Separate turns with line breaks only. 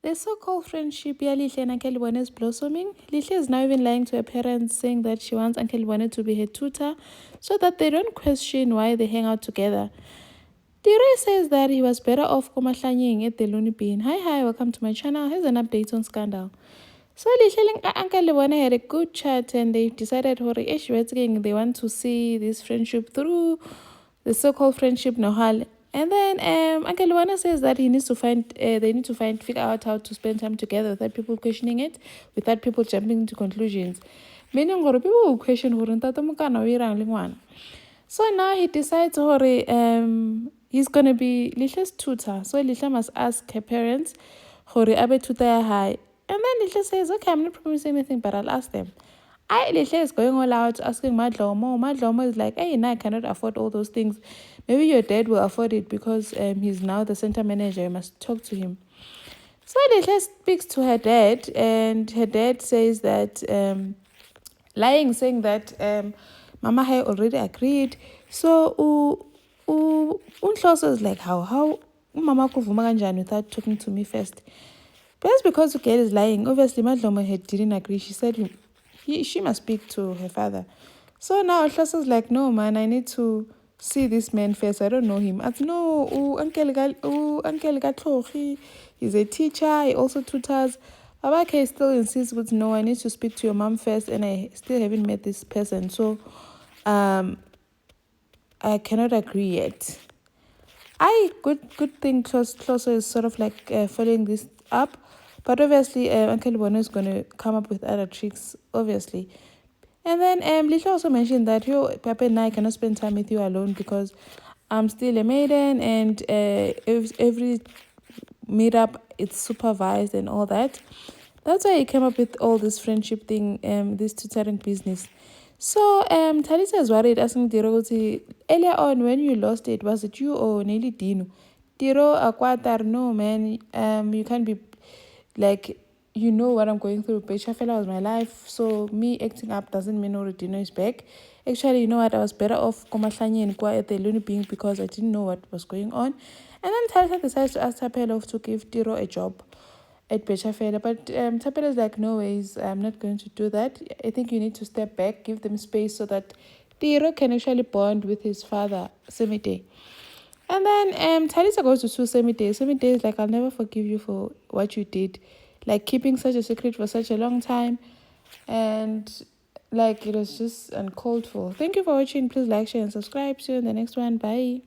The so-called friendship ya Lihle and Uncle Libone is blossoming. Lihle is now even lying to her parents, saying that she wants Uncle Libone to be her tutor so that they don't question why they hang out together. Tiro says that he was better off komahlanyeng at the Looney Bin. Hi, welcome to my channel. Here's an update on Scandal. So Lihle and Uncle Libone had a good chat and they decided they want to see this friendship through, the so-called friendship Nohal. And then Uncle Luana says that they need to figure out how to spend time together without people questioning it, without people jumping into conclusions. Meaning people will question so now he decides he's gonna be Lihle's tutor. So Lihle must ask her parents abe tutor ya hae. And then Lihle says, okay, I'm not promising anything, but I'll ask them. Lihle is going all out asking Madlomo. Madlomo is like, hey, I cannot afford all those things. Maybe your dad will afford it because he's now the center manager. You must talk to him. So Lihle speaks to her dad, and her dad says that, saying that Mama had already agreed. So Unhloso is like, how Mama kuvuma kanjani without talking to me first? But that's because Ugel is lying. Obviously, Madlomo didn't agree. She said she must speak to her father. So now Hloso's like, no, man, I need to see this man first. I don't know him. I said, no, Uncle Gatlohi, he's a teacher. He also tutors. Babake still insists, but no, I need to speak to your mom first, and I still haven't met this person. So I cannot agree yet. Good thing Hloso is sort of like following this up. But obviously, Uncle Bono is going to come up with other tricks, obviously. And then Lihle also mentioned that, Papa and I cannot spend time with you alone because I'm still a maiden and every meetup, it's supervised and all that. That's why he came up with all this friendship thing, this tutoring business. So Talisa is worried, asking Tiro, earlier on when you lost it, was it you or Nelly Dino? Tiro Aquatar, no man, you can't be like, you know what I'm going through. Bechafela was my life, so me acting up doesn't mean Dino is back. Actually, you know what, I was better off Komahlanye and Kwa at the Looney Bin because I didn't know what was going on. And then Talisa decides to ask Tapelo to give Tiro a job at Bechafela. But Tapelo is like, no ways, I'm not going to do that. I think you need to step back, give them space so that Tiro can actually bond with his father, Semite. And then Talisa goes to sue Semite. Semite is like, I'll never forgive you for what you did. Like, keeping such a secret for such a long time. And, like, it was just uncalled for. Thank you for watching. Please like, share, and subscribe. See you in the next one. Bye.